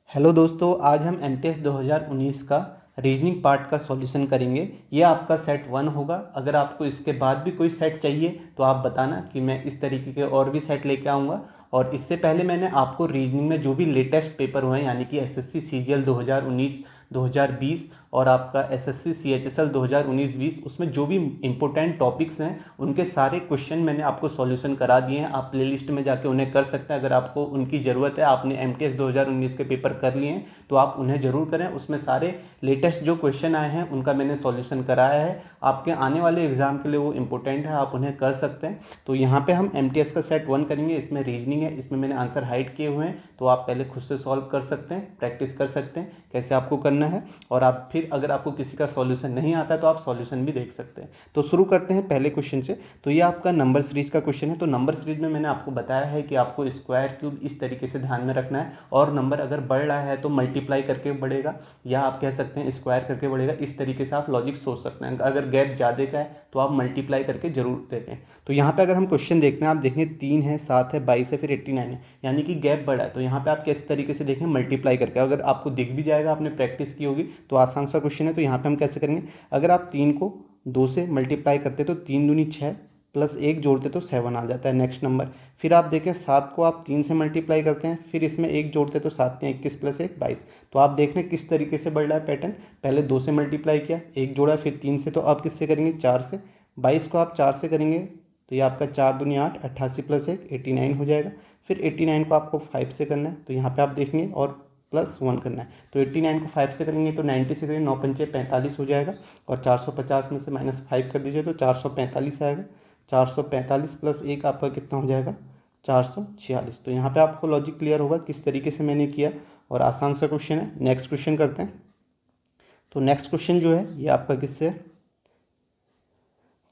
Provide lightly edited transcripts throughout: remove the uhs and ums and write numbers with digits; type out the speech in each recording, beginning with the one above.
Hello दोस्तों, आज हम एमटीएस 2019 का रीजनिंग पार्ट का सॉल्यूशन करेंगे। ये आपका सेट 1 होगा। अगर आपको इसके बाद भी कोई सेट चाहिए तो आप बताना कि मैं इस तरीके के और भी सेट लेके आऊँगा। और इससे पहले मैंने आपको रीजनिंग में जो भी लेटेस्ट पेपर हुए हैं, यानी कि एसएससी सीजीएल 2019 2020 और आपका एसएससी सीएचएसएल 2019-20, उसमें जो भी इंपॉर्टेंट टॉपिक्स हैं उनके सारे क्वेश्चन मैंने आपको सॉल्यूशन करा दिए हैं। आप प्लेलिस्ट में जाके उन्हें कर सकते हैं। अगर आपको उनकी ज़रूरत है, आपने एमटीएस 2019 के पेपर कर लिए हैं तो आप उन्हें ज़रूर करें। उसमें सारे लेटेस्ट जो क्वेश्चन आए हैं उनका मैंने सॉल्यूशन कराया है। आपके आने वाले एग्जाम के लिए वो इंपॉर्टेंट है, आप उन्हें कर सकते हैं। तो यहाँ पे हम एमटीएस का सेट 1 करेंगे। इसमें रीजनिंग है, इसमें मैंने आंसर हाइड किए हुए हैं, तो आप पहले खुद से सॉल्व कर सकते हैं, प्रैक्टिस कर सकते हैं कैसे आपको करना है। और आप फिर अगर आपको किसी का सॉल्यूशन नहीं आता है तो आप सॉल्यूशन भी देख सकते हैं। तो शुरू करते हैं पहले क्वेश्चन से। तो ये आपका नंबर सीरीज का क्वेश्चन है। तो नंबर सीरीज में मैंने आपको बताया है कि आपको स्क्वायर क्यूब इस तरीके से ध्यान में रखना है, और नंबर अगर बढ़ रहा है तो मल्टीप्लाई करके बढ़ेगा, या आप कह सकते हैं स्क्वायर करके बढ़ेगा। इस तरीके से आप लॉजिक सोच सकते हैं। अगर गैप ज़्यादा का है तो आप मल्टीप्लाई करके जरूर देखें। तो यहाँ पे अगर हम क्वेश्चन देखते हैं, आप देखेंगे 3 है, 7 है, 22 है, फिर 89 है, यानी कि गैप बढ़ा है। तो यहाँ पे आप किस तरीके से देखें, मल्टीप्लाई करके। अगर आपको दिख भी जाएगा, आपने प्रैक्टिस की होगी, तो आसान सा क्वेश्चन है। तो यहाँ पे हम कैसे करेंगे, अगर आप 3 को 2 से मल्टीप्लाई करते तो 3 दूनी 6 प्लस 1 जोड़ते तो 7 आ जाता है नेक्स्ट नंबर। फिर आप देखें 7 को आप 3 से मल्टीप्लाई करते हैं, फिर इसमें 1 जोड़ते तो 7 में 21 प्लस 1 22। तो आप देख रहे हैं किस तरीके से बढ़ रहा है पैटर्न। पहले 2 से मल्टीप्लाई किया, 1 जोड़ा, फिर 3 से, तो आप किससे करेंगे, 4 से। 22 को आप 4 से करेंगे तो ये आपका 4 दूनी 8, 88 प्लस 1 89 हो जाएगा। फिर 89 को आपको 5 से करना है, तो यहाँ पे आप देखेंगे और प्लस 1 करना है। तो 89 को 5 से करेंगे तो 90 से करेंगे, 9 पंचे 45 हो जाएगा। और 450 में से -5 कर दीजिए तो 445 आएगा। 445 प्लस 1 आपका कितना हो जाएगा, 446। तो यहाँ पे आपको लॉजिक क्लियर होगा किस तरीके से मैंने किया, और आसान सा क्वेश्चन है। नेक्स्ट क्वेश्चन करते हैं। तो नेक्स्ट क्वेश्चन जो है ये आपका किससे है,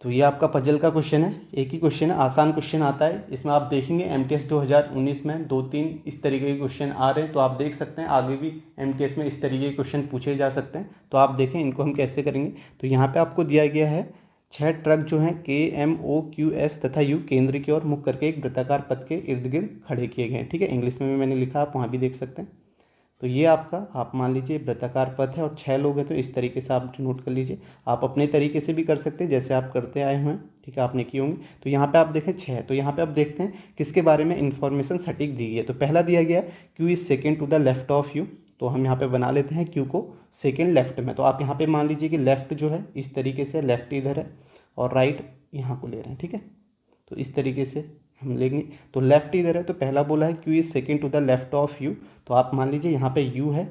तो ये आपका पजल का क्वेश्चन है। एक ही क्वेश्चन है, आसान क्वेश्चन आता है। इसमें आप देखेंगे एमटीएस 2019 में 2-3 इस तरीके के क्वेश्चन आ रहे हैं। तो आप देख सकते हैं आगे भी एमटीएस में इस तरीके के क्वेश्चन पूछे जा सकते हैं। तो आप देखें इनको हम कैसे करेंगे। तो यहाँ पे आपको दिया गया है 6 ट्रक जो हैं KMOQS तथा U केंद्र की ओर मुख करके एक वृत्ताकार पथ के इर्द गिर्द खड़े किए गए हैं। ठीक है, इंग्लिश में भी मैंने लिखा, आप वहाँ भी देख सकते हैं। तो ये आपका, आप मान लीजिए वृत्ताकार पथ है और 6 लोग हैं, तो इस तरीके से आप नोट कर लीजिए। आप अपने तरीके से भी कर सकते हैं जैसे आप करते आए हुए हैं। ठीक है, आपने किए होंगे। तो यहाँ पे आप देखें 6, तो यहाँ पे आप देखते हैं किसके बारे में इन्फॉर्मेशन सटीक दी गई है। तो पहला दिया गया Q is second to the left of you. तो हम यहाँ पे बना लेते हैं Q को सेकेंड लेफ्ट में। तो आप यहाँ पे मान लीजिए कि लेफ्ट जो है इस तरीके से, लेफ्ट इधर है और राइट यहाँ को ले रहे हैं। ठीक है, तो इस तरीके से हम लेंगे। तो लेफ्ट इधर है, तो पहला बोला है Q is second to the left of you. तो आप मान लीजिए यहाँ पे U है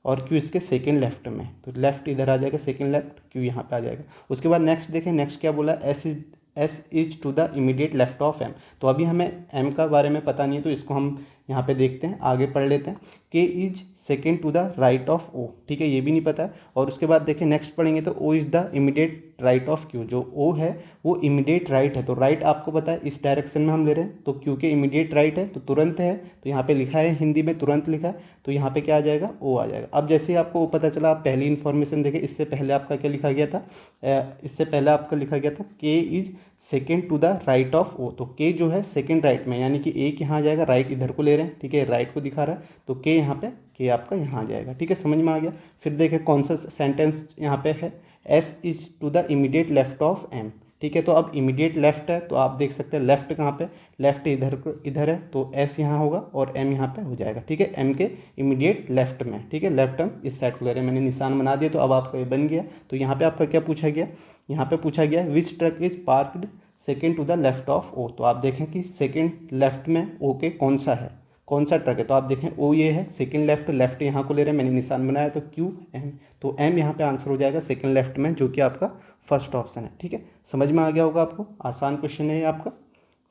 और Q इसके सेकेंड लेफ्ट में, तो लेफ्ट इधर आ जाएगा, सेकेंड लेफ्ट, Q यहाँ पे आ जाएगा। उसके बाद नेक्स्ट देखें, नेक्स्ट क्या बोला, S is to the immediate left of M। तो अभी हमें M का बारे में पता नहीं है, तो इसको हम यहाँ पे देखते हैं, आगे पढ़ लेते हैं। K is second to the right of O। ठीक है, ये भी नहीं पता है। और उसके बाद देखें नेक्स्ट पढ़ेंगे तो O is the immediate right of Q। जो O है वो इमीडिएट राइट है, तो राइट आपको पता है इस डायरेक्शन में हम ले रहे हैं, तो Q के इमीडिएट राइट है तो तुरंत है। तो यहाँ पे लिखा है हिंदी में तुरंत लिखा है, तो यहाँ पे क्या आ जाएगा, O आ जाएगा। अब जैसे ही आपको O पता चला, आप पहली इन्फॉर्मेशन देखें। इससे पहले आपका क्या लिखा गया था, इससे पहले आपका लिखा गया था K is second to the right of O। तो K जो है सेकेंड राइट में, यानी कि एक यहाँ आ जाएगा, राइट इधर को ले रहे हैं। ठीक है, राइट को दिखा रहा है, तो K यहाँ पे, K आपका यहाँ आ जाएगा। ठीक है, समझ में आ गया। फिर देखें कौन सा सेंटेंस यहाँ पे है, S is to the immediate left of M। ठीक है, तो अब इमीडिएट लेफ्ट है, तो आप देख सकते हैं लेफ्ट कहाँ पे, लेफ्ट इधर को, इधर है, तो S यहाँ होगा और M यहाँ पे हो जाएगा। ठीक है, M के इमीडिएट लेफ्ट में। ठीक है, लेफ्ट हम इस साइड को ले रहे हैं, मैंने निशान बना दिया, तो अब आपका ये बन गया। तो यहाँ पे आपका क्या पूछा गया, यहाँ पे पूछा गया which truck is parked second to the left of O। तो आप देखें कि सेकेंड लेफ्ट में O के कौन सा है, कौन सा ट्रक है। तो आप देखें O ये है, सेकेंड लेफ्ट, लेफ्ट यहाँ को ले रहे हैं, मैंने निशान बनाया, तो Q M। तो M यहाँ पे आंसर हो जाएगा सेकेंड लेफ्ट में, जो कि आपका फर्स्ट ऑप्शन है। ठीक है, समझ में आ गया होगा आपको। आसान क्वेश्चन है ये आपका।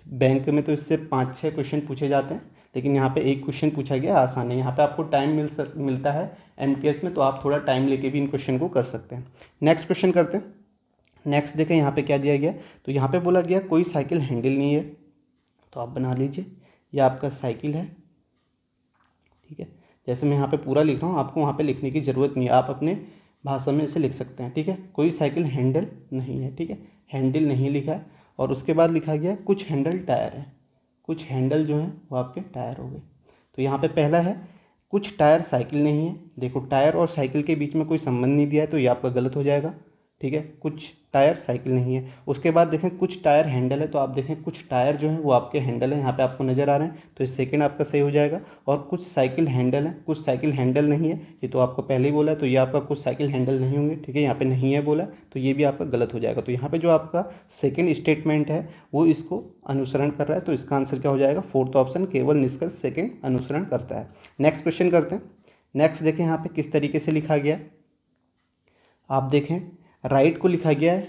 बैंक में तो इससे 5-6 क्वेश्चन पूछे जाते हैं, लेकिन यहाँ पे एक क्वेश्चन पूछा गया, आसान है। यहाँ पे आपको टाइम मिलता है एमटीएस में, तो आप थोड़ा टाइम लेके भी इन क्वेश्चन को कर सकते हैं। नेक्स्ट क्वेश्चन करते हैं। नेक्स्ट देखें यहाँ पे क्या दिया गया, तो यहाँ पे बोला गया कोई साइकिल हैंडल नहीं है। तो आप बना लीजिए, ये आपका साइकिल है। ठीक है, जैसे मैं यहाँ पे पूरा लिख रहा हूँ, आपको वहाँ पे लिखने की ज़रूरत नहीं है, आप अपने भाषा में इसे लिख सकते हैं। ठीक है, कोई साइकिल हैंडल नहीं है। ठीक है, हैंडल नहीं लिखा है। और उसके बाद लिखा गया कुछ हैंडल टायर है, कुछ हैंडल जो हैं वो आपके टायर हो गए। तो यहाँ पे पहला है कुछ टायर साइकिल नहीं है। देखो टायर और साइकिल के बीच में कोई संबंध नहीं दिया है, तो ये आपका गलत हो जाएगा। ठीक है, कुछ टायर साइकिल नहीं है। उसके बाद देखें कुछ टायर हैंडल है, तो आप देखें कुछ टायर जो है वो आपके हैंडल है, यहाँ पे आपको नज़र आ रहे हैं, तो ये सेकंड आपका सही हो जाएगा। और कुछ साइकिल हैंडल है, कुछ साइकिल हैंडल नहीं है, ये तो आपको पहले ही बोला है, तो ये आपका कुछ साइकिल हैंडल नहीं होंगे। ठीक है, यहाँ पे नहीं है बोला, तो ये भी आपका गलत हो जाएगा। तो यहाँ पे जो आपका सेकेंड स्टेटमेंट है वो इसको अनुसरण कर रहा है, तो इसका आंसर क्या हो जाएगा? फोर्थ ऑप्शन, केवल निष्कर्ष सेकेंड अनुसरण करता है। नेक्स्ट क्वेश्चन करते हैं। नेक्स्ट देखें यहाँ पे किस तरीके से लिखा गया। आप देखें राइट को लिखा गया है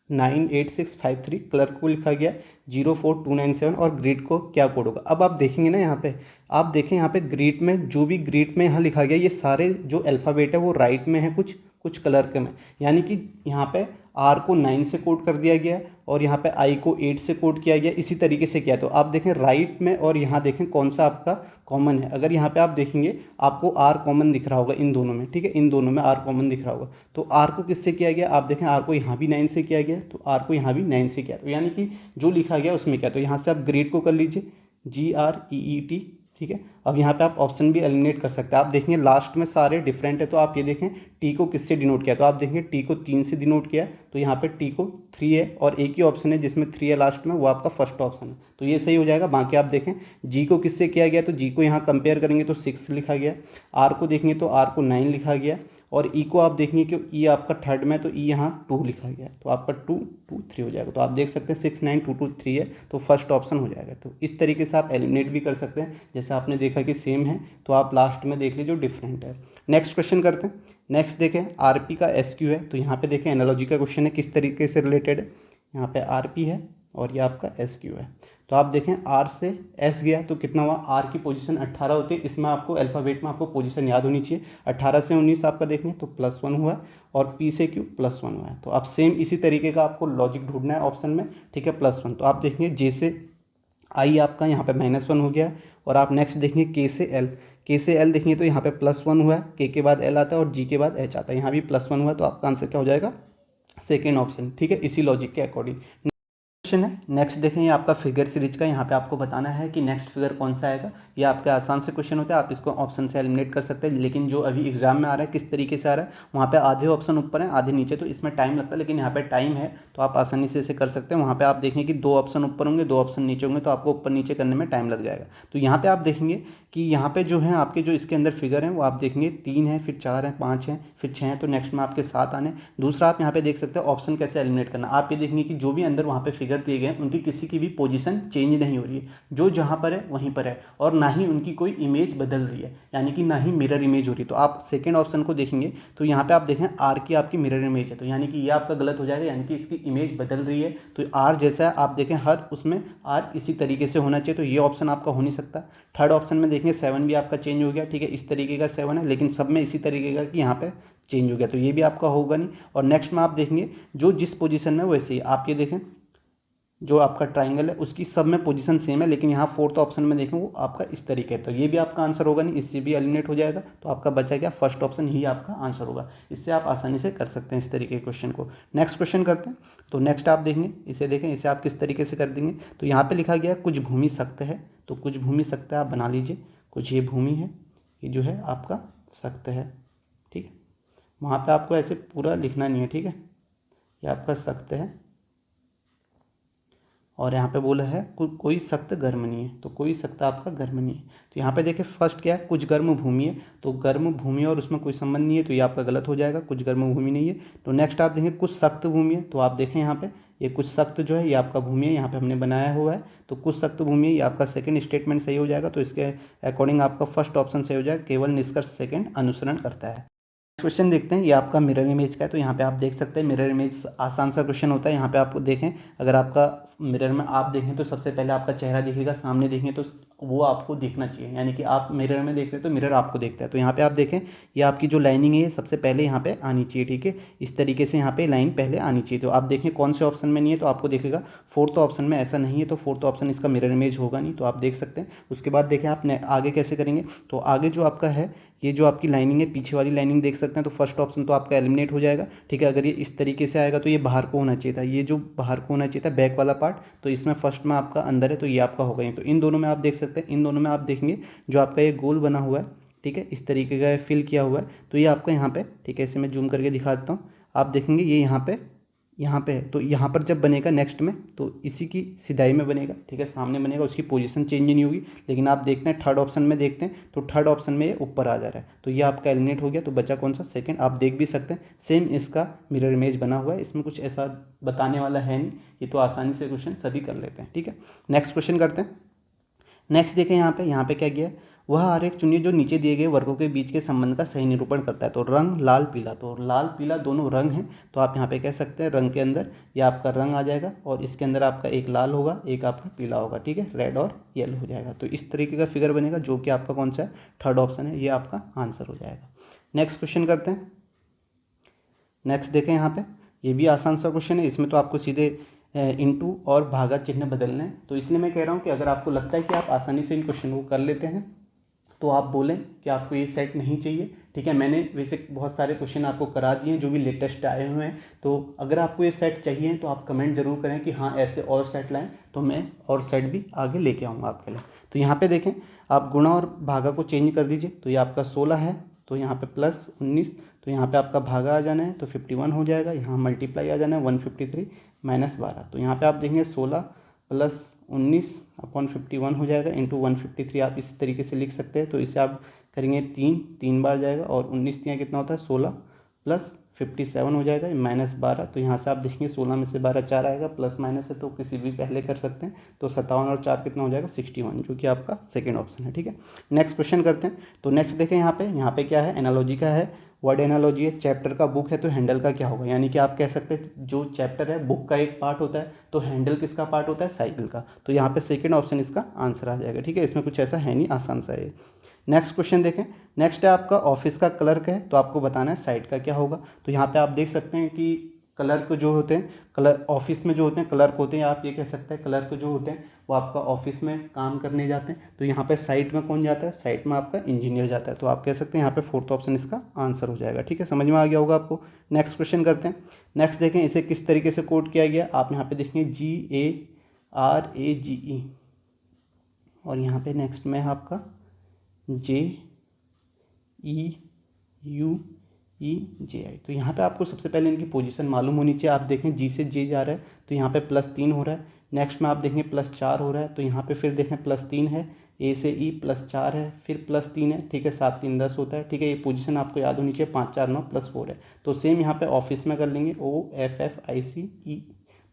98653, क्लर्क को लिखा गया 04297 और ग्रीड को क्या कोड होगा। अब आप देखेंगे ना यहाँ पे, आप देखें यहाँ पे ग्रीड में जो भी ग्रीड में यहाँ लिखा गया, ये सारे जो अल्फ़ाबेट है वो राइट में है, कुछ कुछ क्लर्क में, यानी कि यहाँ पे आर को 9 से कोड कर दिया गया और यहाँ पे आई को 8 से कोड किया गया, इसी तरीके से किया। तो आप देखें राइट में और यहाँ देखें कौन सा आपका कॉमन है। अगर यहाँ पे आप देखेंगे आपको आर कॉमन दिख रहा होगा इन दोनों में। ठीक है, इन दोनों में आर कॉमन दिख रहा होगा। तो आर को किससे किया गया? आप देखें आर को यहाँ भी 9 से किया गया, तो आर को यहाँ भी 9 से किया, तो यानी कि जो लिखा गया उसमें क्या। तो यहाँ से आप ग्रेड को कर लीजिए GREET। ठीक है, अब यहाँ पे आप ऑप्शन भी एलिमिनेट कर सकते हैं। आप देखेंगे लास्ट में सारे डिफरेंट है, तो आप ये देखें टी को किससे डिनोट किया, तो आप देखेंगे टी को 3 से डिनोट किया, तो यहाँ पे टी को 3 है और एक ही ऑप्शन है जिसमें 3 है लास्ट में, वो आपका फर्स्ट ऑप्शन है, तो ये सही हो जाएगा। बाकी आप देखें जी को किससे किया गया, तो जी को यहाँ कंपेयर करेंगे तो 6 लिखा गया। आर को देखेंगे तो आर को 9 लिखा गया और ई को आप देखेंगे कि ई आपका थर्ड में, तो ई यहाँ 2 लिखा गया, तो आपका 2 2 3 हो जाएगा। तो आप देख सकते हैं 6 9 2 2 3 है, तो फर्स्ट ऑप्शन हो जाएगा। तो इस तरीके से आप एलिमिनेट भी कर सकते हैं, जैसे आपने देखा कि सेम है, तो आप लास्ट में देख लीजिए जो डिफरेंट है। नेक्स्ट क्वेश्चन करते हैं। नेक्स्ट देखें आरपी का एसक्यू है, तो यहाँ पे देखें एनालॉजी का क्वेश्चन है, किस तरीके से रिलेटेड है। यहाँ पे आरपी है और ये आपका एसक्यू है। तो आप देखें आर से एस गया तो कितना हुआ, आर की पोजीशन 18 होती है, इसमें आपको अल्फ़ाबेट में आपको पोजीशन याद होनी चाहिए। 18 से 19 आपका देखें तो +1 हुआ है और पी से क्यू +1 हुआ है। तो आप सेम इसी तरीके का आपको लॉजिक ढूंढना है ऑप्शन में। ठीक है, +1, तो आप देखेंगे जे से आई आपका यहाँ पे -1 हो गया। और आप नेक्स्ट देखेंगे के से एल, के से एल देखेंगे तो यहाँ पे +1 हुआ है, के बाद एल आता है और जी के बाद एच आता है, यहाँ भी +1 हुआ है, तो आपका आंसर क्या हो जाएगा? Second option. ठीक है, इसी लॉजिक के अकॉर्डिंग क्वेश्चन है। नेक्स्ट देखें ये आपका फिगर सीरीज का, यहाँ पे आपको बताना है कि नेक्स्ट फिगर कौन सा आएगा। ये आपके आसान से क्वेश्चन होते हैं, आप इसको ऑप्शन से एलिमिनेट कर सकते हैं, लेकिन जो अभी एग्जाम में आ रहा है किस तरीके से आ रहा है, वहाँ पे आधे ऑप्शन ऊपर हैं आधे नीचे, तो इसमें टाइम लगता है, लेकिन यहाँ पे टाइम है तो आप आसानी से इसे कर सकते हैं। वहाँ पर आप देखेंगे कि 2 ऑप्शन ऊपर होंगे 2 ऑप्शन नीचे होंगे, तो आपको ऊपर नीचे करने में टाइम लग जाएगा। तो यहाँ पर आप देखेंगे कि यहाँ पे जो है आपके जो इसके अंदर फिगर हैं वो आप देखेंगे 3 है, फिर 4 है, 5 है, फिर 6 है, तो नेक्स्ट में आपके 7 आने। दूसरा आप यहाँ पे देख सकते हैं ऑप्शन कैसे एलिमिनेट करना। आप ये देखेंगे कि जो भी अंदर वहाँ पे फिगर दिए गए हैं उनकी किसी की भी पोजीशन चेंज नहीं हो रही है, जो जहाँ पर है वहीं पर है, और ना ही उनकी कोई इमेज बदल रही है, यानी कि ना ही मिरर इमेज हो रही है। तो आप सेकेंड ऑप्शन को देखेंगे तो यहाँ पर आप देखें आर की आपकी मिरर इमेज है, तो यानी कि ये आपका गलत हो जाएगा, यानी कि इसकी इमेज बदल रही है। तो आर जैसा है आप देखें हर उसमें आर इसी तरीके से होना चाहिए, तो ये ऑप्शन आपका हो नहीं सकता। थर्ड ऑप्शन में देखेंगे 7 भी आपका चेंज हो गया। ठीक है, इस तरीके का 7 है, लेकिन सब में इसी तरीके का कि यहाँ पे चेंज हो गया, तो ये भी आपका होगा नहीं। और नेक्स्ट में आप देखेंगे जो जिस पोजीशन में वैसे ही आप ये देखें जो आपका ट्राइंगल है उसकी सब में पोजीशन सेम है, लेकिन यहाँ फोर्थ ऑप्शन में देखें वो आपका इस तरीके है, तो ये भी आपका आंसर होगा नहीं, इससे भी एलिमिनेट हो जाएगा। तो आपका बचा क्या? फर्स्ट ऑप्शन ही आपका आंसर होगा। इससे आप आसानी से कर सकते हैं इस तरीके के क्वेश्चन को। नेक्स्ट क्वेश्चन करते हैं। तो नेक्स्ट आप देखेंगे, इसे देखें, इसे आप किस तरीके से कर देंगे। तो यहाँ पर लिखा गया कुछ भूमि सख्त है, तो कुछ भूमि सख्त है आप बना लीजिए। कुछ ये भूमि है, ये जो है आपका सख्त है। ठीक है, वहाँ पे आपको ऐसे पूरा लिखना नहीं है। ठीक है, ये आपका सख्त है और यहाँ पे बोला है कोई सख्त गर्म नहीं है, तो कोई सख्त आपका गर्म नहीं है। तो यहाँ पे देखिए फर्स्ट क्या है, कुछ गर्म भूमि है, तो गर्म भूमि और उसमें कोई संबंध नहीं है, तो ये आपका गलत हो जाएगा, कुछ गर्म भूमि नहीं है। तो नेक्स्ट आप देखें कुछ सख्त भूमि है, तो आप देखें यहाँ पे ये कुछ सख्त जो है ये आपका भूमि है, यहाँ पे हमने बनाया हुआ है, तो कुछ सख्त भूमि है, ये आपका सेकंड स्टेटमेंट सही हो जाएगा। तो इसके अकॉर्डिंग आपका फर्स्ट ऑप्शन सही हो जाएगा, केवल निष्कर्ष सेकंड अनुसरण करता है। क्वेश्चन देखते हैं, ये आपका मिरर इमेज का है, तो यहाँ पे आप देख सकते हैं मिरर इमेज आसान सा क्वेश्चन होता है। यहाँ पे आपको देखें, अगर आपका मिरर में आप देखें तो सबसे पहले आपका चेहरा दिखेगा, सामने देखें तो वो आपको दिखना चाहिए, यानी कि आप मिरर में देख रहे हैं तो मिरर आपको देखता है। तो यहाँ पे आप देखें ये आपकी जो लाइनिंग है ये सबसे पहले यहाँ पे आनी चाहिए। ठीक है, इस तरीके से यहाँ पे लाइन पहले आनी चाहिए। तो आप देखें कौन से ऑप्शन में नहीं है, तो आपको देखेगा फोर्थ ऑप्शन में ऐसा नहीं है, तो फोर्थ ऑप्शन इसका मिरर इमेज होगा नहीं, तो आप देख सकते हैं। उसके बाद देखें आप आगे कैसे करेंगे, तो आगे जो आपका है ये जो आपकी लाइनिंग है पीछे वाली लाइनिंग देख सकते हैं, तो फर्स्ट ऑप्शन तो आपका एलिमिनेट हो जाएगा, ठीक है। अगर ये इस तरीके से आएगा तो ये बाहर को होना चाहिए था, ये जो बाहर को होना चाहिए था बैक वाला पार्ट, तो इसमें फर्स्ट में आपका अंदर है तो ये आपका होगा ही। तो इन दोनों में आप देख सकते हैं, इन दोनों में आप देखेंगे जो आपका ये गोल बना हुआ है, ठीक है, इस तरीके का फिल किया हुआ है, तो ये आपका यहाँ पे, ठीक है, इसे मैं जूम करके दिखा देता हूँ। आप देखेंगे ये यहाँ पे है, तो यहाँ पर जब बनेगा नेक्स्ट में तो इसी की सिधाई में बनेगा, ठीक है, सामने बनेगा, उसकी पोजीशन चेंज नहीं होगी। लेकिन आप देखते हैं थर्ड ऑप्शन में देखते हैं तो थर्ड ऑप्शन में ये ऊपर आ जा रहा है, तो ये आपका एलिमिनेट हो गया। तो बचा कौन सा? सेकंड। आप देख भी सकते हैं सेम इसका मिरर इमेज बना हुआ है, इसमें कुछ ऐसा बताने वाला है नहीं, ये तो आसानी से क्वेश्चन सभी कर लेते हैं, ठीक है। नेक्स्ट क्वेश्चन करते हैं। नेक्स्ट देखें यहाँ पे क्या किया, वह आरेख चुनिए जो नीचे दिए गए वर्गों के बीच के संबंध का सही निरूपण करता है। तो रंग लाल पीला, तो लाल पीला दोनों रंग हैं, तो आप यहाँ पे कह सकते हैं रंग के अंदर ये आपका रंग आ जाएगा और इसके अंदर आपका एक लाल होगा एक आपका पीला होगा, ठीक है, रेड और येलो हो जाएगा। तो इस तरीके का फिगर बनेगा जो कि आपका कौन सा है? थर्ड ऑप्शन है, ये आपका आंसर हो जाएगा। नेक्स्ट क्वेश्चन करते हैं। नेक्स्ट देखें यहाँ पे, ये भी आसान सा क्वेश्चन है, इसमें तो आपको सीधे इनटू और भागा चिन्ह बदलना है। तो इसलिए मैं कह रहा हूँ कि अगर आपको लगता है कि आप आसानी से इन क्वेश्चन को कर लेते हैं तो आप बोलें कि आपको ये सेट नहीं चाहिए, ठीक है। मैंने वैसे बहुत सारे क्वेश्चन आपको करा दिए हैं जो भी लेटेस्ट आए हुए हैं, तो अगर आपको ये सेट चाहिए तो आप कमेंट जरूर करें कि हाँ ऐसे और सेट लाएं, तो मैं और सेट भी आगे लेके आऊँगा आपके लिए। तो यहाँ पे देखें, आप गुणा और भागा को चेंज कर दीजिए, तो ये आपका 16 है, तो यहाँ पे प्लस 19, तो यहाँ पे आपका भागा आ जाना है तो 51 हो जाएगा, यहाँ मल्टीप्लाई आ जाना है 153 माइनस 12, तो यहाँ पे आप देखेंगे 16 प्लस 19 अपॉन 51 हो जाएगा इंटू 153, आप इस तरीके से लिख सकते हैं। तो इसे आप करेंगे 3 बार जाएगा और 19 यहाँ कितना होता है 16 प्लस 57 हो जाएगा माइनस 12, तो यहाँ से आप देखेंगे 16 में से 12 4 आएगा, प्लस माइनस है तो किसी भी पहले कर सकते हैं। तो 57 और 4 कितना हो जाएगा 61, जो कि आपका सेकेंड ऑप्शन है, ठीक है। नेक्स्ट क्वेश्चन करते हैं। तो नेक्स्ट देखें यहाँ पे क्या है, एनालॉजी का है, वर्ड एनालॉजी है। चैप्टर का बुक है तो हैंडल का क्या होगा, यानी कि आप कह सकते हैं जो चैप्टर है बुक का एक पार्ट होता है तो हैंडल किसका पार्ट होता है? साइकिल का। तो यहाँ पे सेकंड ऑप्शन इसका आंसर आ जाएगा, ठीक है, इसमें कुछ ऐसा है नहीं, आसान सा है। नेक्स्ट क्वेश्चन देखें। नेक्स्ट है आपका ऑफिस का क्लर्क है, तो आपको बताना है साइट का क्या होगा। तो यहाँ पे आप देख सकते हैं कि क्लर्क जो होते हैं, क्लर्क ऑफिस में जो होते हैं क्लर्क होते हैं, आप ये कह सकते हैं क्लर्क जो होते हैं वो आपका ऑफिस में काम करने जाते हैं। तो यहाँ पे साइट में कौन जाता है? साइट में आपका इंजीनियर जाता है। तो आप कह सकते हैं यहाँ पे फोर्थ ऑप्शन इसका आंसर हो जाएगा, ठीक है, समझ में आ गया होगा आपको। नेक्स्ट क्वेश्चन करते हैं। नेक्स्ट देखें इसे किस तरीके से कोड किया गया, आप यहाँ पे देखेंगे GARAGE और यहाँ पे नेक्स्ट में है आपका JEUEJI। तो यहाँ पे आपको सबसे पहले इनकी पोजीशन मालूम होनी चाहिए। आप देखें G से J जा रहा है तो यहाँ पे +3 हो रहा है। नेक्स्ट में आप देखेंगे +4 हो रहा है, तो यहाँ पे फिर देखें +3 है, A से E +4 है, फिर +3 है, ठीक है, 7 3 10 होता है, ठीक है। ये पोजीशन आपको याद होनी चाहिए, 5 4 9 +4 है। तो सेम यहाँ पे ऑफिस में कर लेंगे OFFICE,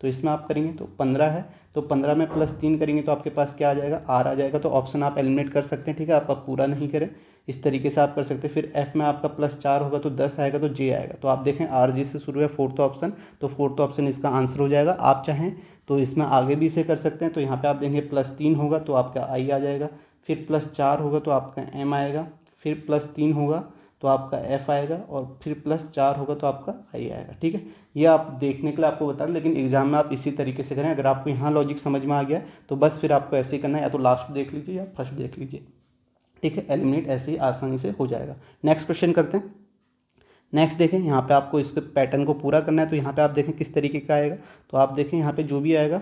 तो इसमें आप करेंगे तो 15 है, तो 15 में +3 करेंगे तो आपके पास क्या आ जाएगा? R आ जाएगा। तो ऑप्शन आप एलिमिनेट कर सकते हैं, ठीक है, आपका पूरा नहीं करें, इस तरीके से आप कर सकते हैं। फिर F में आपका +4 होगा तो 10 आएगा तो J आएगा। तो आप देखें RJ से शुरू है फोर्थ ऑप्शन, तो फोर्थ ऑप्शन इसका आंसर हो जाएगा। आप चाहें तो इसमें आगे भी इसे कर सकते हैं। तो यहाँ पे आप देखेंगे +3 होगा तो आपका I आ जाएगा, फिर +4 होगा तो आपका M आएगा, फिर +3 होगा तो आपका F आएगा और फिर +4 होगा तो आपका I आएगा, ठीक है। ये आप देखने के लिए आपको बता रहा, लेकिन एग्जाम में आप इसी तरीके से करें। अगर आपको यहाँ लॉजिक समझ में आ गया तो बस फिर आपको ऐसे ही करना है, या तो लास्ट देख लीजिए या फर्स्ट देख लीजिए, ठीक है, एलिमिनेट ऐसे ही आसानी से हो जाएगा। नेक्स्ट क्वेश्चन करते हैं। नेक्स्ट देखें, यहाँ पे आपको इसके पैटर्न को पूरा करना है, तो यहाँ पे आप देखें किस तरीके का आएगा। तो आप देखें यहाँ पे जो भी आएगा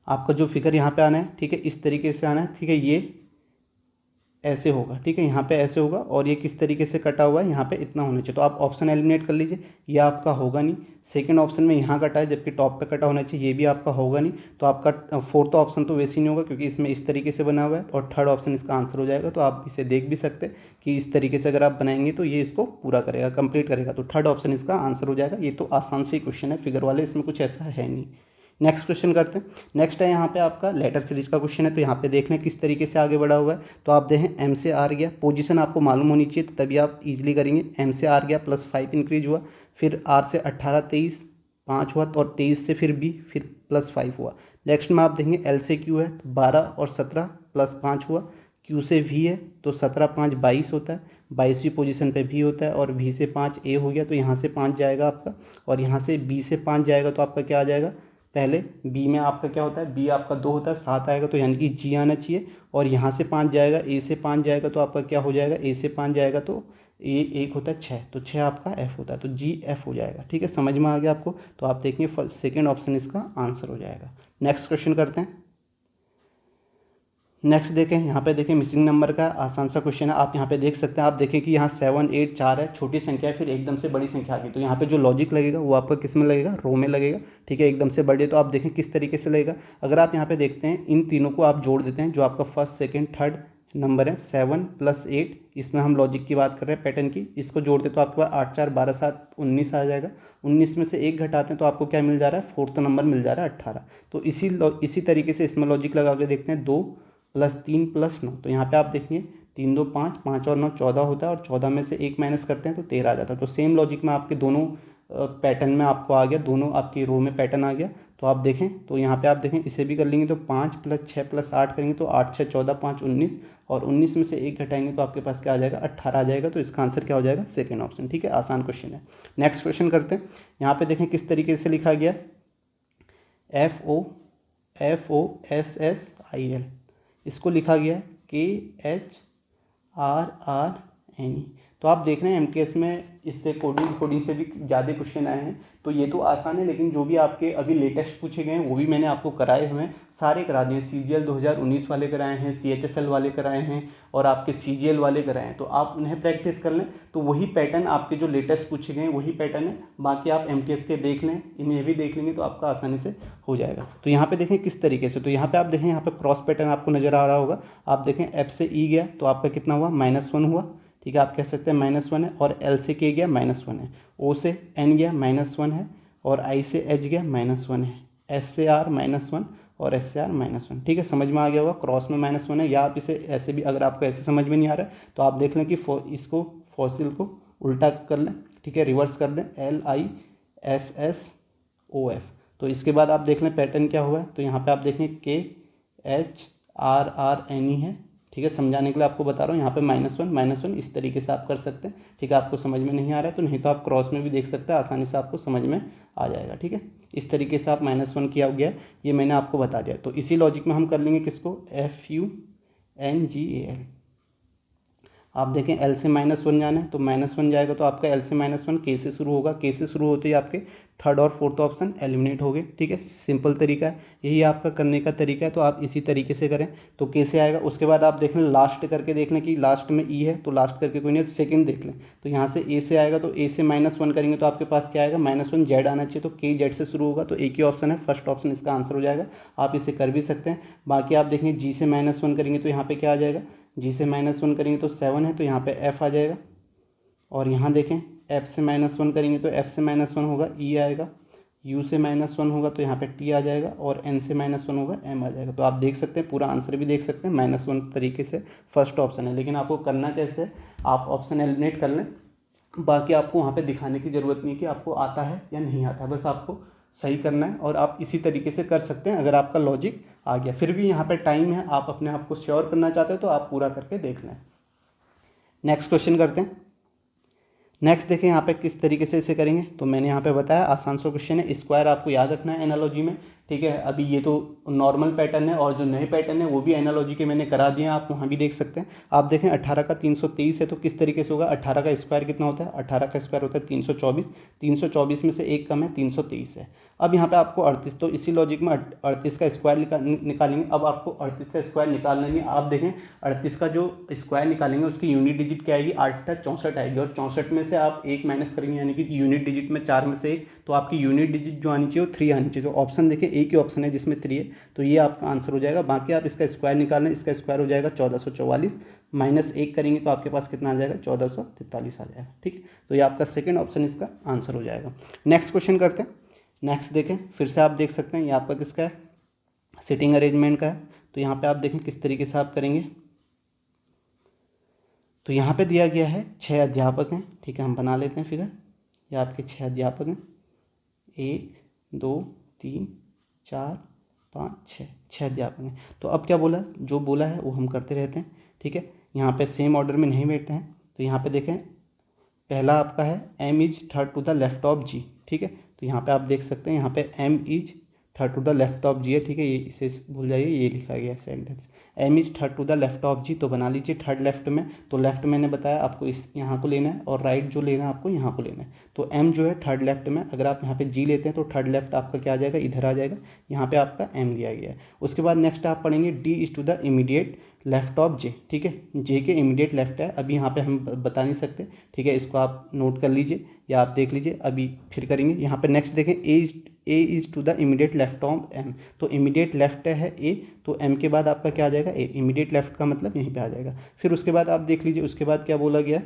आपका जो फिगर यहाँ पे आना है, ठीक है, इस तरीके से आना है, ठीक है, ये ऐसे होगा, ठीक है, यहाँ पे ऐसे होगा और ये किस तरीके से कटा हुआ है, यहाँ पे इतना होना चाहिए। तो आप ऑप्शन एलिमिनेट कर लीजिए, ये आपका होगा नहीं। सेकंड ऑप्शन में यहाँ कटा है जबकि टॉप पे कटा होना चाहिए, ये भी आपका होगा नहीं। तो आपका फोर्थ ऑप्शन तो वैसे ही नहीं होगा क्योंकि इसमें इस तरीके से बना हुआ है, और थर्ड ऑप्शन इसका आंसर हो जाएगा। तो आप इसे देख भी सकते हैं कि इस तरीके से अगर आप बनाएंगे तो ये इसको पूरा करेगा, कंप्लीट करेगा। तो थर्ड ऑप्शन इसका आंसर हो जाएगा। ये तो आसान से क्वेश्चन है फिगर वाले, इसमें कुछ ऐसा है नहीं। नेक्स्ट क्वेश्चन करते हैं। नेक्स्ट है यहाँ पे आपका लेटर सीरीज का क्वेश्चन है, तो यहाँ पे देख लें किस तरीके से आगे बढ़ा हुआ है। तो आप देखें M से R गया, पोजीशन आपको मालूम होनी चाहिए तो तभी आप इजीली करेंगे। M से R गया +5 इंक्रीज हुआ, फिर R से 18 23 5 हुआ, तो और 23 से फिर B फिर +5 हुआ। नेक्स्ट में आप देखेंगे L से Q है तो 12 और 17 +5 हुआ। Q से V है तो 17 5 22 होता है, 22वीं पोजीशन पे V होता है, और V से 5 A हो गया तो यहाँ से 5 जाएगा आपका, और यहाँ से B से 5 जाएगा तो आपका क्या आ जाएगा पहले बी में आपका क्या होता है, बी आपका 2 होता है, 7 आएगा तो यानी कि जी आना चाहिए, और यहाँ से 5 जाएगा, ए से 5 जाएगा तो आपका क्या हो जाएगा, ए से 5 जाएगा तो ए 1 होता है 6, तो 6 आपका एफ होता है, तो जी एफ हो जाएगा। ठीक है, समझ में आ गया आपको। तो आप देखिए फर्स्ट सेकेंड ऑप्शन इसका आंसर हो जाएगा। नेक्स्ट क्वेश्चन करते हैं। नेक्स्ट देखें, यहाँ पे देखें मिसिंग नंबर का आसान सा क्वेश्चन है। आप यहाँ पे देख सकते हैं, आप देखें कि यहाँ 7 8 4 है, छोटी संख्या है, फिर एकदम से बड़ी संख्या आ गई, तो यहाँ पे जो लॉजिक लगेगा वो आपका किस में लगेगा, रो में लगेगा। ठीक है, एकदम से बड़ी है तो आप देखें किस तरीके से लगेगा। अगर आप यहाँ पे देखते हैं, इन तीनों को आप जोड़ देते हैं, जो आपका फर्स्ट सेकेंड थर्ड नंबर है 7 + 8, इसमें हम लॉजिक की बात कर रहे हैं पैटर्न की, इसको जोड़ते तो आपके पास 8 4 12 7 19 आ जाएगा। 19 में से 1 घटाते हैं तो आपको क्या मिल जा रहा है, फोर्थ नंबर मिल जा रहा है 18। तो इसी तरीके से इसमें लॉजिक लगा के देखते हैं, 2 + 3 + 9, तो यहाँ पे आप देखेंगे 3 2 5, 5 और 9 14 होता है, और 14 में से 1 माइनस करते हैं तो 13 आ जाता है। तो सेम लॉजिक में आपके दोनों पैटर्न में आपको आ गया, दोनों आपकी रो में पैटर्न आ गया। तो आप देखें, तो यहाँ पे आप देखें इसे भी कर लेंगे तो 5 + 6 + 8 करेंगे तो 8 6 14 5 19, और 19 में से 1 घटाएंगे तो आपके पास क्या आ जाएगा, 18 आ जाएगा। तो इसका आंसर क्या हो जाएगा, सेकेंड ऑप्शन। ठीक है, आसान क्वेश्चन है। नेक्स्ट क्वेश्चन करते हैं। यहाँ पे देखें किस तरीके से लिखा गया, FOSSIL, इसको लिखा गया है KHRRNE। तो आप देख रहे हैं एमटीएस में इससे कोडिंग से भी ज़्यादा क्वेश्चन आए हैं, तो ये तो आसान है, लेकिन जो भी आपके अभी लेटेस्ट पूछे गए हैं वो भी मैंने आपको कराए हुए हैं, सारे करा दिए। CGL 2019 वाले कराए हैं, CHSL वाले कराए हैं, और आपके CGL वाले कराए हैं, तो आप उन्हें प्रैक्टिस कर लें। तो वही पैटर्न आपके जो लेटेस्ट पूछे गए हैं वही पैटर्न है, बाकी आप एमटीएस के देख लें, इन्हें भी देख लेंगे तो आपका आसानी से हो जाएगा। तो यहाँ पे देखें किस तरीके से, तो यहाँ पे आप देखें, यहाँ पे क्रॉस पैटर्न आपको नजर आ रहा होगा। आप देखें F से E गया तो आपका कितना हुआ, -1 हुआ। ठीक है, आप कह सकते हैं -1 है, और L से K गया -1 है, O से N गया -1 है, और I से H गया -1 है, S से R -1, और S से R -1। ठीक है, समझ में आ गया होगा, क्रॉस में -1 है। या आप इसे ऐसे भी, अगर आपको ऐसे समझ में नहीं आ रहा है तो आप देख लें कि इसको फॉसिल को उल्टा कर लें। ठीक है, रिवर्स कर दें, LISSOF। तो इसके बाद आप देख लें पैटर्न क्या हुआ है, तो यहाँ पे आप देखें KHRRNE है। ठीक है, समझाने के लिए आपको बता रहा हूँ, यहाँ पे -1 इस तरीके से आप कर सकते हैं। ठीक है, आपको समझ में नहीं आ रहा है तो नहीं तो आप क्रॉस में भी देख सकते हैं, आसानी से आपको समझ में आ जाएगा। ठीक है, इस तरीके से आप -1 किया गया, ये मैंने आपको बता दिया। तो इसी लॉजिक में हम कर लेंगे किसको, FUNGAL। आप देखें L से -1 जाना है तो -1 जाएगा, तो आपका L से -1 K से शुरू होगा, K से शुरू होते ही आपके थर्ड और फोर्थ ऑप्शन एलिमिनेट हो गए। ठीक है, सिंपल तरीका है, यही आपका करने का तरीका है। तो आप इसी तरीके से करें तो K से आएगा। उसके बाद आप देख लें, लास्ट करके देख लें कि लास्ट में E है, तो लास्ट करके कोई नहीं, तो सेकेंड देख लें, तो यहाँ से A से आएगा, तो A से -1 करेंगे तो आपके पास क्या आएगा, -1 Z आना चाहिए, तो K Z से शुरू होगा, तो एक ही ऑप्शन है, फर्स्ट ऑप्शन इसका आंसर हो जाएगा। आप इसे कर भी सकते हैं। बाकी आप देखेंगे G से -1 करेंगे तो यहाँ पे क्या आ जाएगा, G से -1 करेंगे तो 7 है, तो यहाँ पे F आ जाएगा। और यहाँ देखें F से -1 करेंगे तो F से -1 होगा, E आएगा। U से -1 होगा तो यहाँ पे T आ जाएगा, और N से -1 होगा, M आ जाएगा। तो आप देख सकते हैं, पूरा आंसर भी देख सकते हैं, -1 तरीके से फर्स्ट ऑप्शन है। लेकिन आपको करना कैसे है, आप ऑप्शन एलिमिनेट कर लें, बाकी आपको वहाँ पे दिखाने की ज़रूरत नहीं कि आपको आता है या नहीं आता है, बस आपको सही करना है, और आप इसी तरीके से कर सकते हैं अगर आपका लॉजिक आ गया। फिर भी यहाँ पे टाइम है, आप अपने आप को श्योर करना चाहते हो तो आप पूरा करके देख लें। नेक्स्ट क्वेश्चन करते हैं। नेक्स्ट देखें यहाँ पे किस तरीके से इसे करेंगे, तो मैंने यहाँ पे बताया आसान सा क्वेश्चन है, स्क्वायर आपको याद रखना है एनालॉजी में। ठीक है, अभी ये तो नॉर्मल पैटर्न है, और जो नए पैटर्न है वो भी एनालॉजी के मैंने करा दिए हैं, आप वहाँ भी देख सकते हैं। आप देखें 18 का 323 है, तो किस तरीके से होगा, 18 का स्क्वायर कितना होता है, 18 का स्क्वायर होता है 324, 324 में से 1 कम है, 323 है। अब यहाँ पे आपको 38, तो इसी लॉजिक में 38 का स्क्वायर निकालेंगे। अब आपको 38 का स्क्वायर निकालना नहीं है, आप देखें 38 का जो स्क्वायर निकालेंगे उसकी यूनिट डिजिट क्या आएगी, 8 64 आएगी, और 64 में से आप 1 माइनस करेंगे, यानी कि यूनिट डिजिट में 4 में से 1, तो आपकी यूनिट डिजिट जो आनी चाहिए वो 3 आनी चाहिए। तो ऑप्शन देखें, एक ही ऑप्शन है जिसमें 3 है, तो ये आपका आंसर हो जाएगा। बाकी आप इसका स्क्वायर निकाल लें, इसका स्क्वायर हो जाएगा 1444, -1 करेंगे तो आपके पास कितना आ जाएगा, 1443 आ जाएगा। ठीक, तो ये आपका सेकंड ऑप्शन इसका आंसर हो जाएगा। नेक्स्ट क्वेश्चन करते हैं। नेक्स्ट देखें, फिर से आप देख सकते हैं, ये आपका किसका है, सिटिंग अरेंजमेंट का है। तो यहाँ पे आप देखें किस तरीके से आप करेंगे, तो यहाँ पे दिया गया है 6 अध्यापक हैं। ठीक है, हम बना लेते हैं फिगर, ये आपके 6 अध्यापक हैं, 1 2 3 4 5 6 अध्यापक हैं। तो अब क्या बोला, जो बोला है वो हम करते रहते हैं। ठीक है, यहाँ पे सेम ऑर्डर में नहीं बैठते हैं। तो यहाँ पे देखें, पहला आपका है M is third to the left of G। ठीक है, तो यहाँ पे आप देख सकते हैं, यहाँ पे M is third to the left of G है, ठीक है, ये इसे भूल जाइए, ये लिखा गया sentence. M is third to the left of G, तो बना लीजिए थर्ड लेफ्ट में। तो लेफ्ट मैंने बताया आपको इस यहाँ को लेना है, और राइट जो लेना है आपको यहाँ को लेना है। तो एम जो है थर्ड लेफ्ट में, अगर आप यहाँ पे जी लेते हैं तो थर्ड लेफ्ट आपका क्या आ जाएगा, इधर आ जाएगा, यहाँ पे आपका एम दिया गया है। उसके बाद नेक्स्ट आप पढ़ेंगे D is to the immediate left of J, ठीक है, जे के इमीडिएट लेफ्ट है, अभी यहाँ पे हम बता नहीं सकते, ठीक है, इसको आप नोट कर लीजिए या आप देख लीजिए, अभी फिर करेंगे। यहाँ पे नेक्स्ट देखें, A is to the immediate left of M, तो इमीडिएट लेफ्ट है ए, तो एम के बाद आपका क्या आ जाएगा, ए, इमीडिएट लेफ्ट का मतलब यहीं पे आ जाएगा। फिर उसके बाद आप देख लीजिए, उसके बाद क्या बोला गया,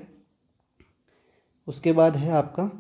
उसके बाद है आपका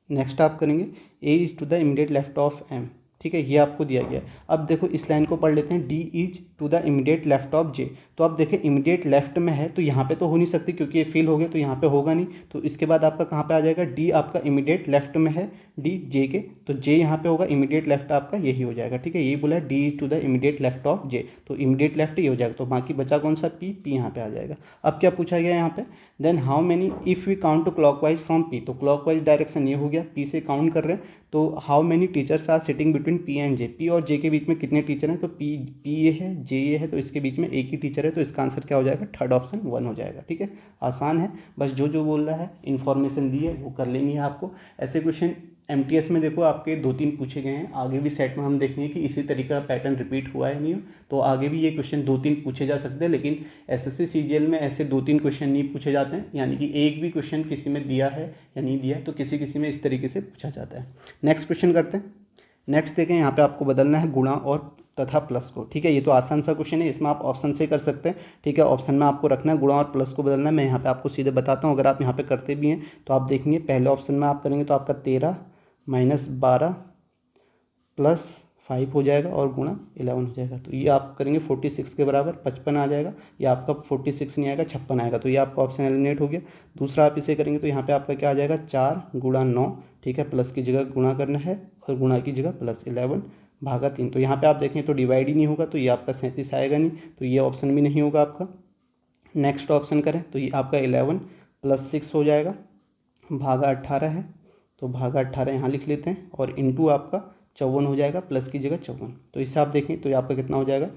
नेक्स्ट आप करेंगे A is to the immediate left of M, ठीक है, ये आपको दिया गया है। अब देखो इस लाइन को पढ़ लेते हैं, D is to the immediate left of J, तो अब देखें इमीडिएट लेफ्ट में है तो यहाँ पे तो हो नहीं सकती क्योंकि ये फिल हो गया, तो यहाँ पे होगा नहीं, तो इसके बाद आपका कहाँ पे आ जाएगा, डी आपका इमीडिएट लेफ्ट में है, डी जे के, तो जे यहाँ पे होगा, इमीडिएट लेफ्ट आपका यही हो जाएगा, ठीक है, यही बोला है D is to the immediate left of J, तो इमीडिएट लेफ्ट ये हो जाएगा, तो बाकी बचा कौन सा, पी, पी यहाँ पे आ जाएगा। अब क्या पूछा गया यहाँ पे, then how many if we count two clockwise from P, तो क्लॉकवाइज डायरेक्शन ये हो गया, पी से काउंट कर रहे हैं, तो how many teachers are sitting between P and J, P और जे के बीच में कितने टीचर हैं, तो पी ये है, जे ये है, तो इसके बीच में एक ही टीचर है, तो इसका आंसर क्या हो जाएगा, थर्ड ऑप्शन 1 हो जाएगा, ठीक है, आसान है, बस जो जो बोल रहा है इन्फॉर्मेशन दी है वो कर लेनी है आपको। ऐसे क्वेश्चन एमटीएस में देखो आपके 2-3 पूछे गए हैं, आगे भी सेट में हम देखेंगे कि इसी तरीके का पैटर्न रिपीट हुआ है नहीं हो, तो आगे भी ये क्वेश्चन 2-3 पूछे जा सकते हैं, लेकिन एसएससी सीजीएल में ऐसे 2-3 क्वेश्चन नहीं पूछे जाते हैं, यानी कि एक भी क्वेश्चन किसी में दिया है या नहीं दिया, तो किसी किसी में इस तरीके से पूछा जाता है। नेक्स्ट क्वेश्चन करते हैं। नेक्स्ट देखें, यहाँ पे आपको बदलना है गुणा और तथा प्लस को, ठीक है, ये तो आसान सा क्वेश्चन है, इसमें आप ऑप्शन से कर सकते हैं, ठीक है, ऑप्शन में आपको रखना है गुणा और प्लस को बदलना है। मैं यहाँ पे आपको सीधे बताता हूँ, अगर आप यहाँ पे करते भी हैं तो आप देखेंगे पहले ऑप्शन में आप करेंगे तो आपका 13 माइनस 12 प्लस 5 हो जाएगा और गुणा 11 हो जाएगा, तो ये आप करेंगे 46 के बराबर 55 आ जाएगा, या आपका 46 नहीं आएगा 56 आएगा, तो ये आपका ऑप्शन एलिमिनेट हो गया। दूसरा आप इसे करेंगे तो यहाँ पे आपका क्या आ जाएगा, 4 गुणा 9, ठीक है, प्लस की जगह गुणा करना है और गुणा की जगह प्लस 11 भागा 3, तो यहाँ पे आप देखें तो डिवाइड ही नहीं होगा, तो ये आपका 37 आएगा नहीं, तो ये ऑप्शन भी नहीं होगा आपका। नेक्स्ट ऑप्शन करें तो ये आपका 11 प्लस 6 हो जाएगा, भागा 18 है, तो भागा 18 यहाँ लिख लेते हैं, और इंटू आपका 54 हो जाएगा, प्लस की जगह 54, तो इससे आप देखें तो ये आपका कितना हो जाएगा,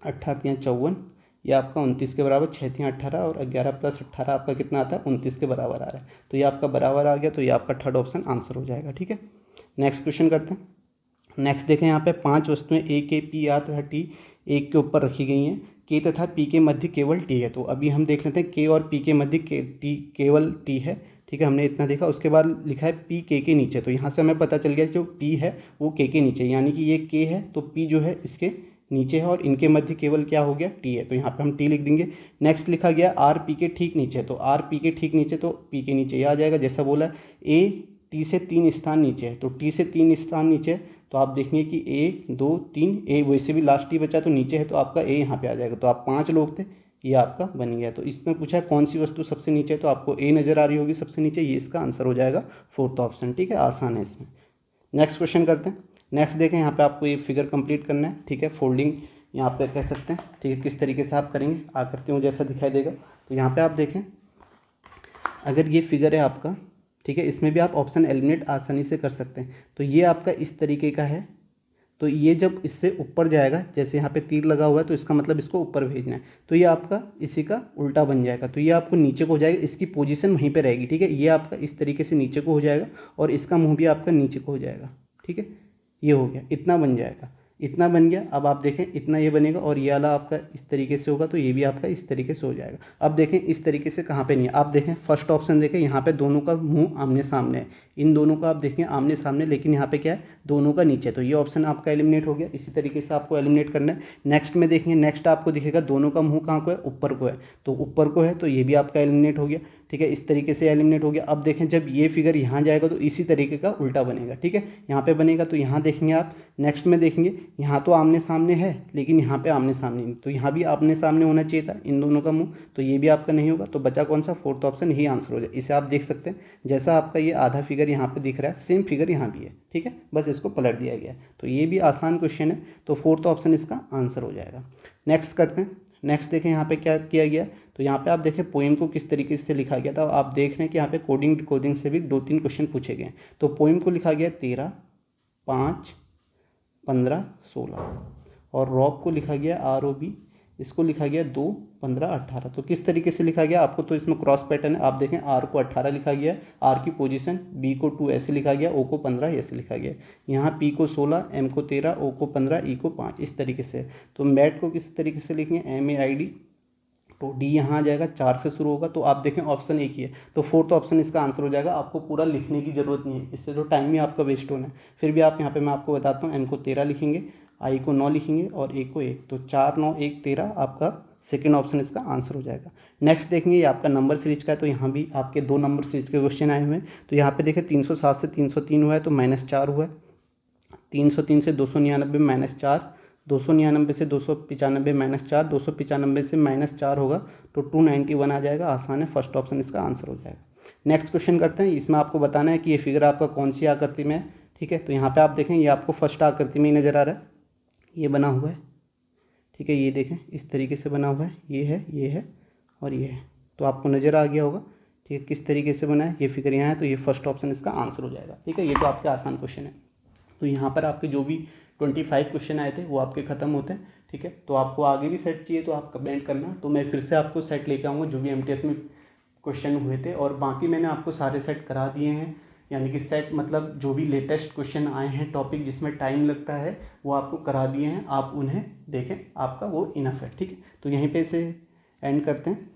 18 × 54, ये आपका 29 के बराबर, 6 × 18 और 11 प्लस 18 आपका कितना आता है, 29 के बराबर आ रहा है, तो ये आपका बराबर आ गया, तो ये आपका थर्ड ऑप्शन आंसर हो जाएगा, ठीक है। नेक्स्ट क्वेश्चन करते हैं। नेक्स्ट देखें, यहाँ पे 5 वस्तुएं ए के पी या तथा टी एक के ऊपर रखी गई हैं, के तथा पी के मध्य केवल टी है, तो अभी हम देख लेते हैं के और पी के मध्य टी केवल टी है, ठीक है, हमने इतना देखा। उसके बाद लिखा है पी के नीचे, तो यहाँ से हमें पता चल गया जो पी है वो के नीचे, यानी कि ये के है तो पी जो है इसके नीचे है, और इनके मध्य केवल क्या हो गया, टी है, तो यहाँ पे हम टी लिख देंगे। नेक्स्ट लिखा गया आर पी के ठीक नीचे, तो आर पी के ठीक नीचे, तो पी के नीचे ये आ जाएगा, जैसा बोला ए टी से 3 स्थान नीचे है, तो टी से 3 स्थान नीचे है, तो आप देखेंगे कि 1 2 3, ए वैसे भी लास्ट टी बचा तो नीचे है, तो आपका ए यहाँ पे आ जाएगा, तो आप 5 लोग थे, ये आपका बन गया। तो इसमें पूछा है कौन सी वस्तु सबसे नीचे है, तो आपको ए नज़र आ रही होगी सबसे नीचे, ये इसका आंसर हो जाएगा फोर्थ ऑप्शन, ठीक है, आसान है इसमें। नेक्स्ट क्वेश्चन करते हैं। नेक्स्ट देखें, यहाँ पे आपको ये फिगर कंप्लीट करना है, ठीक है, फोल्डिंग यहाँ पे कह सकते हैं, ठीक है, किस तरीके से आप करेंगे आकृति में जैसा दिखाई देगा। तो यहाँ पे आप देखें, अगर ये फिगर है आपका, ठीक है, इसमें भी आप ऑप्शन एलिमिनेट आसानी से कर सकते हैं, तो ये आपका इस तरीके का है, तो ये जब इससे ऊपर जाएगा, जैसे यहाँ पे तीर लगा हुआ है तो इसका मतलब इसको ऊपर भेजना है, तो ये आपका इसी का उल्टा बन जाएगा, तो ये आपको नीचे को हो जाएगा, इसकी पोजीशन वहीं पे रहेगी, ठीक है, ये आपका इस तरीके से नीचे को हो जाएगा और इसका मुंह भी आपका नीचे को हो जाएगा, ठीक है, ये हो गया, इतना बन जाएगा, इतना बन गया। अब आप देखें इतना ये बनेगा और ये वाला आपका इस तरीके से होगा, तो ये भी आपका इस तरीके से हो जाएगा। अब देखें इस तरीके से कहाँ पे नहीं है, आप देखें फर्स्ट ऑप्शन देखें, यहाँ पे दोनों का मुंह आमने सामने है, इन दोनों का आप देखें आमने सामने, लेकिन यहाँ पे क्या है, दोनों का नीचे, तो ये ऑप्शन आपका एलिमिनेट हो गया। इसी तरीके से आपको एलिमिनेट करना है। नेक्स्ट में देखेंगे, नेक्स्ट आपको दिखेगा दोनों का मुंह कहाँ को है, ऊपर को है, तो ऊपर को है, तो ये भी आपका एलिमिनेट हो गया, ठीक है, इस तरीके से एलिमिनेट हो गया। अब देखें जब ये फिगर यहाँ जाएगा तो इसी तरीके का उल्टा बनेगा, ठीक है, यहाँ पे बनेगा, तो यहाँ देखेंगे आप, नेक्स्ट में देखेंगे यहाँ तो आमने सामने है लेकिन यहाँ पे आमने सामने नहीं, तो यहाँ भी आमने सामने होना चाहिए था इन दोनों का मुंह, तो ये भी आपका नहीं होगा, तो बचा कौन सा, फोर्थ ऑप्शन ही आंसर हो जाए। इसे आप देख सकते हैं, जैसा आपका ये आधा फिगर यहाँ पे दिख रहा है, सेम फिगर यहाँ भी है, ठीक है, बस इसको पलट दिया गया, तो ये भी आसान क्वेश्चन है, तो फोर्थ ऑप्शन इसका आंसर हो जाएगा। नेक्स्ट करते हैं। नेक्स्ट देखें यहाँ पे क्या किया गया, तो यहाँ पे आप देखें पोइम को किस तरीके से लिखा गया था। आप देख रहे हैं कि यहाँ पे कोडिंग डिकोडिंग से भी 2-3 क्वेश्चन पूछे गए हैं। तो पोइम को लिखा गया 13, 5, 15 16 और रॉब को लिखा गया ROB, इसको लिखा गया 2 15 18। तो किस तरीके से लिखा गया आपको, तो इसमें क्रॉस पैटर्न है, आप देखें R को 18 लिखा गया, R की पोजीशन, B को 2 ऐसे लिखा गया, O को 15 ऐसे लिखा गया, यहाँ P को 16, M को 13, O को 15, E को 5, इस तरीके से। तो मैट को किस तरीके से लिखेंगे, MAID, तो D यहाँ आ जाएगा, 4 से शुरू होगा। तो आप देखें ऑप्शन एक ही है, तो फोर्थ ऑप्शन इसका आंसर हो जाएगा। आपको पूरा लिखने की ज़रूरत नहीं है, इससे तो टाइम ही आपका वेस्ट होना है। फिर भी आप यहाँ पे मैं आपको बताता हूँ, M को 13 लिखेंगे, I को 9 लिखेंगे और A को 1, तो 4 9 1 13 आपका सेकेंड ऑप्शन इसका आंसर हो जाएगा। नेक्स्ट देखेंगे, ये आपका नंबर सीरीज का है, तो यहाँ भी आपके 2 नंबर सीरीज के क्वेश्चन आए हुए हैं। तो यहाँ पे देखें 307 से 303 हुआ है, तो -4 हुआ है, 303 से 299 -4, 299 से 295 -4, 295 से -4 होगा, तो 291 आ जाएगा। आसान है, फर्स्ट ऑप्शन इसका आंसर हो जाएगा। नेक्स्ट क्वेश्चन करते हैं, इसमें आपको बताना है कि ये फिगर आपका कौन सी आकृति में है, ठीक है। तो यहाँ पे आप देखें, ये आपको फर्स्ट आकृति में ही नज़र आ रहा है, ये बना हुआ है, ठीक है। ये देखें इस तरीके से बना हुआ है, ये है और ये है, तो आपको नज़र आ गया होगा, ठीक है, किस तरीके से बना है। ये फिगर यहाँ है, तो ये फर्स्ट ऑप्शन इसका आंसर हो जाएगा, ठीक है। ये तो आपके आसान क्वेश्चन है। तो यहाँ पर आपके जो भी 25 क्वेश्चन आए थे वो आपके ख़त्म होते हैं, ठीक है। तो आपको आगे भी सेट चाहिए तो आप कमेंट करना, तो मैं फिर से आपको सेट लेके आऊँगा जो भी MTS में क्वेश्चन हुए थे। और बाकी मैंने आपको सारे सेट करा दिए हैं, यानी कि सेट मतलब जो भी लेटेस्ट क्वेश्चन आए हैं, टॉपिक जिसमें टाइम लगता है, वो आपको करा दिए हैं। आप उन्हें देखें, आपका वो इनफ है, ठीक है। तो यहीं पे इसे एंड करते हैं।